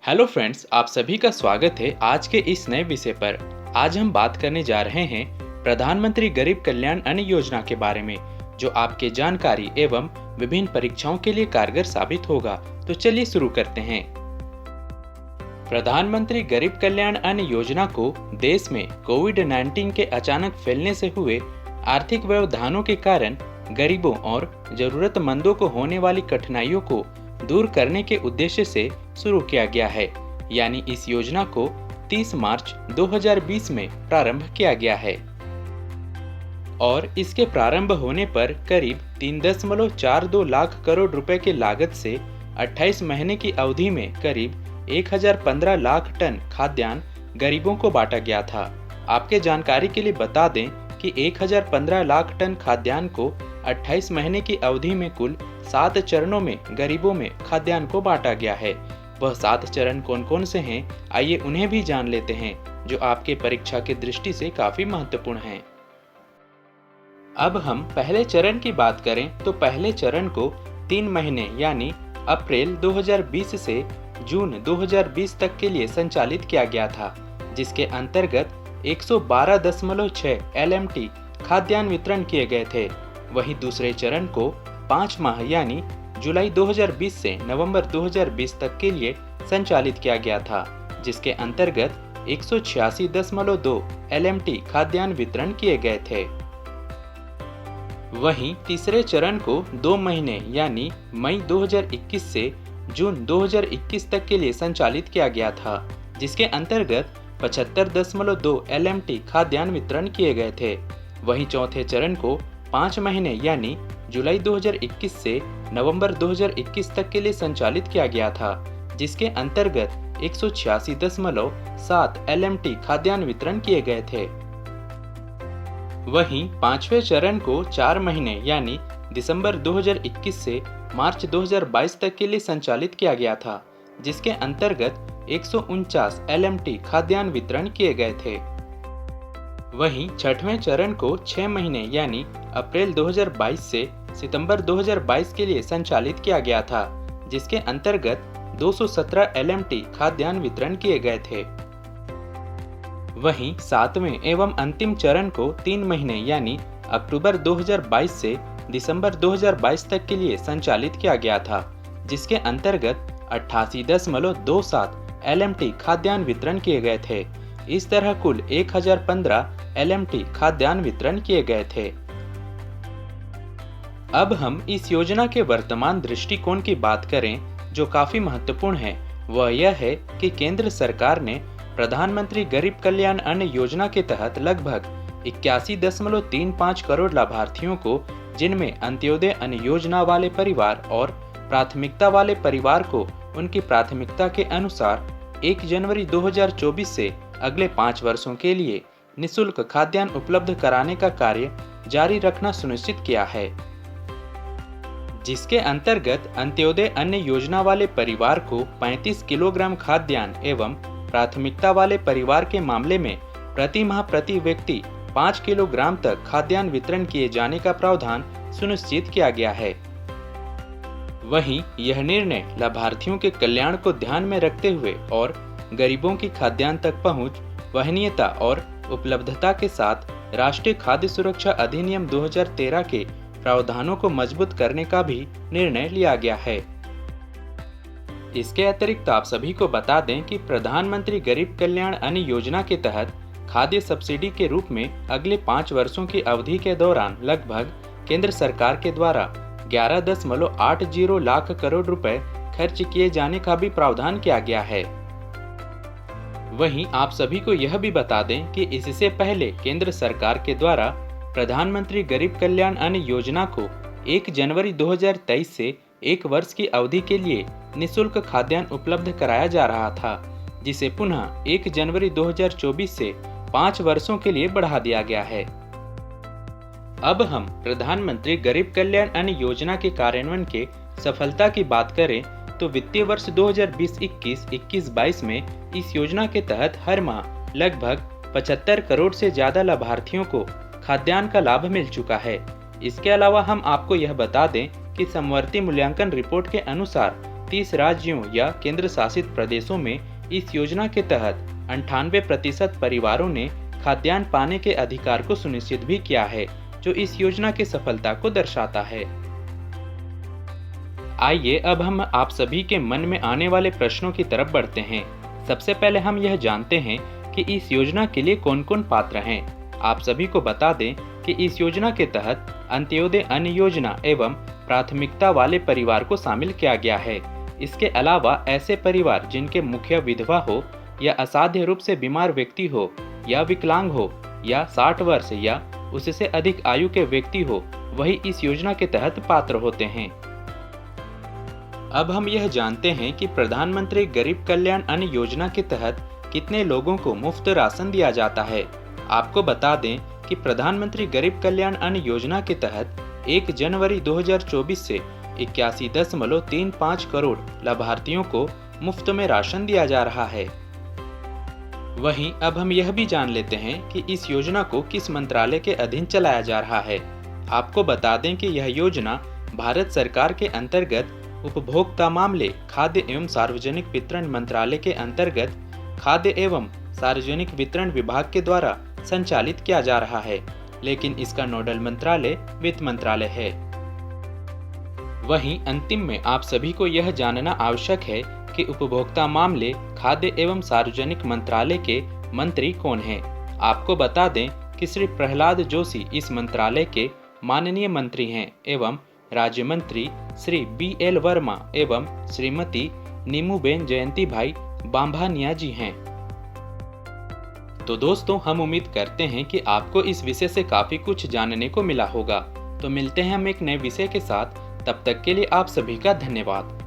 Hello friends, आप सभी का स्वागत है आज के इस नए विषय पर। आज हम बात करने जा रहे हैं प्रधानमंत्री गरीब कल्याण अन्न योजना के बारे में, जो आपके जानकारी एवं विभिन्न परीक्षाओं के लिए कारगर साबित होगा। तो चलिए शुरू करते हैं। प्रधानमंत्री गरीब कल्याण अन्न योजना को देश में कोविड-19 के अचानक फैलने से हुए आर्थिक व्यवधानों के कारण गरीबों और जरूरतमंदों को होने वाली कठिनाइयों को दूर करने के उद्देश्य से शुरू किया गया है। यानी इस योजना को 30 मार्च 2020 में प्रारंभ किया गया है और इसके प्रारंभ होने पर करीब 3.42 लाख करोड़ रुपए की लागत से 28 महीने की अवधि में करीब 1015 लाख टन खाद्यान्न गरीबों को बांटा गया था। आपके जानकारी के लिए बता दें कि 1015 लाख टन खाद्यान्न को 28 महीने की अवधि में कुल 7 चरणों में गरीबों में खाद्यान्न को बांटा गया है। वह 7 चरण कौन कौन से हैं, आइए उन्हें भी जान लेते हैं, जो आपके परीक्षा की दृष्टि से काफी महत्वपूर्ण हैं। अब हम पहले चरण की बात करें तो पहले चरण को 3 महीने यानी अप्रैल 2020 से जून 2020 तक के लिए संचालित किया गया था, जिसके अंतर्गत 112.6 LMT खाद्यान्न वितरण किए गए थे। वहीं दूसरे चरण को 5 माह यानी जुलाई 2020 से नवंबर 2020 तक के लिए संचालित किया गया था, जिसके अंतर्गत 186.2 LMT खाद्यान्न वितरण किए गए थे। वहीं तीसरे चरण को 2 महीने यानी मई 2021 से जून 2021 तक के लिए संचालित किया गया था, जिसके अंतर्गत 75.2 LMT खाद्यान्न वितरण किए गए थे। वहीं चौथे चरण को 5 महीने यानी जुलाई 2021 से नवंबर 2021 तक के लिए संचालित किया गया था, जिसके अंतर्गत 186.7 LMT खाद्यान्न वितरण किए गए थे। वहीं पांचवें चरण को 4 महीने यानी दिसंबर 2021 से मार्च 2022 तक के लिए संचालित किया गया था, जिसके अंतर्गत 149 LMT खाद्यान्न वितरण किए गए थे। वहीं छठवें चरण को 6 महीने यानी अप्रैल 2022 से सितंबर 2022 के लिए संचालित किया गया था, जिसके अंतर्गत 217 LMT खाद्यान्न वितरण किए गए थे। वहीं सातवें एवं अंतिम चरण को 3 महीने यानी अक्टूबर 2022 से दिसंबर 2022 तक के लिए संचालित किया गया था, जिसके अंतर्गत 88.27 LMT खाद्यान्न वितरण किए गए थे। इस तरह कुल 1015 LMT खाद्यान्न वितरण किए गए थे। अब हम इस योजना के वर्तमान दृष्टिकोण की बात करें, जो काफी महत्वपूर्ण है। वह यह है कि केंद्र सरकार ने प्रधानमंत्री गरीब कल्याण अन्न योजना के तहत लगभग 81.35 करोड़ लाभार्थियों को, जिनमें अंत्योदय अन्न योजना वाले परिवार और प्राथमिकता वाले परिवार को उनकी प्राथमिकता के अनुसार 1 जनवरी 2024 से अगले 5 वर्षों के लिए निःशुल्क खाद्यान्न उपलब्ध कराने का कार्य जारी रखना सुनिश्चित किया है, जिसके अंतर्गत अंत्योदय अन्न योजना वाले परिवार को 35 किलोग्राम खाद्यान्न एवं प्राथमिकता वाले परिवार के मामले में प्रति माह प्रति व्यक्ति 5 किलोग्राम तक खाद्यान्न वितरण किए जाने का प्रावधान सुनिश्चित किया गया है। वहीं यह निर्णय लाभार्थियों के कल्याण को ध्यान में रखते हुए और गरीबों की खाद्यान्न तक पहुंच, वहनीयता और उपलब्धता के साथ राष्ट्रीय खाद्य सुरक्षा अधिनियम 2013 के प्रावधानों को मजबूत करने का भी निर्णय लिया गया है। इसके अतिरिक्त आप सभी को बता दें कि प्रधानमंत्री गरीब कल्याण अन्न योजना के तहत खाद्य सब्सिडी के रूप में अगले 5 वर्षों की अवधि के दौरान लगभग केंद्र सरकार के द्वारा 11.80 लाख करोड़ रुपए खर्च किए जाने का भी प्रावधान किया गया है। वहीं आप सभी को यह भी बता दें कि इससे पहले केंद्र सरकार के द्वारा प्रधानमंत्री गरीब कल्याण अन्न योजना को 1 जनवरी 2023 से 1 वर्ष की अवधि के लिए निःशुल्क खाद्यान्न उपलब्ध कराया जा रहा था, जिसे पुनः 1 जनवरी 2024 से 5 वर्षों के लिए बढ़ा दिया गया है। अब हम प्रधानमंत्री गरीब कल्याण अन्न योजना के कार्यान्वयन के सफलता की बात करें तो वित्तीय वर्ष 2020-21, 21-22 में इस योजना के तहत हर माह लगभग 75 करोड़ से ज्यादा लाभार्थियों को खाद्यान्न का लाभ मिल चुका है। इसके अलावा हम आपको यह बता दें कि समवर्ती मूल्यांकन रिपोर्ट के अनुसार 30 राज्यों या केंद्र शासित प्रदेशों में इस योजना के तहत 98% परिवारों ने खाद्यान्न पाने के अधिकार को सुनिश्चित भी किया है, जो इस योजना की सफलता को दर्शाता है। आइए अब हम आप सभी के मन में आने वाले प्रश्नों की तरफ बढ़ते हैं। सबसे पहले हम यह जानते हैं कि इस योजना के लिए कौन कौन पात्र हैं। आप सभी को बता दें कि इस योजना के तहत अंत्योदय अन्न योजना एवं प्राथमिकता वाले परिवार को शामिल किया गया है। इसके अलावा ऐसे परिवार जिनके मुखिया विधवा हो या असाध्य रूप से बीमार व्यक्ति हो या विकलांग हो या 60 वर्ष या उससे अधिक आयु के व्यक्ति हो, वही इस योजना के तहत पात्र होते हैं। अब हम यह जानते हैं कि प्रधानमंत्री गरीब कल्याण अन्न योजना के तहत कितने लोगों को मुफ्त राशन दिया जाता है। आपको बता दें कि प्रधानमंत्री गरीब कल्याण अन्न योजना के तहत 1 जनवरी 2024 से 81.35 करोड़ लाभार्थियों को मुफ्त में राशन दिया जा रहा है। वहीं अब हम यह भी जान लेते हैं कि इस योजना को किस मंत्रालय के अधीन चलाया जा रहा है। आपको बता दें कि यह योजना भारत सरकार के अंतर्गत उपभोक्ता मामले, खाद्य एवं सार्वजनिक वितरण मंत्रालय के अंतर्गत खाद्य एवं सार्वजनिक वितरण विभाग के द्वारा संचालित किया जा रहा है, लेकिन इसका नोडल मंत्रालय वित्त मंत्रालय है। वहीं अंतिम में आप सभी को यह जानना आवश्यक है कि उपभोक्ता मामले, खाद्य एवं सार्वजनिक मंत्रालय के मंत्री कौन हैं। आपको बता दें कि श्री प्रहलाद जोशी इस मंत्रालय के माननीय मंत्री हैं एवं राज्य मंत्री श्री BL वर्मा एवं श्रीमती नीमूबेन जयंती भाई बांभानिया जी हैं। तो दोस्तों, हम उम्मीद करते हैं कि आपको इस विषय से काफी कुछ जानने को मिला होगा। तो मिलते हैं हम एक नए विषय के साथ, तब तक के लिए आप सभी का धन्यवाद।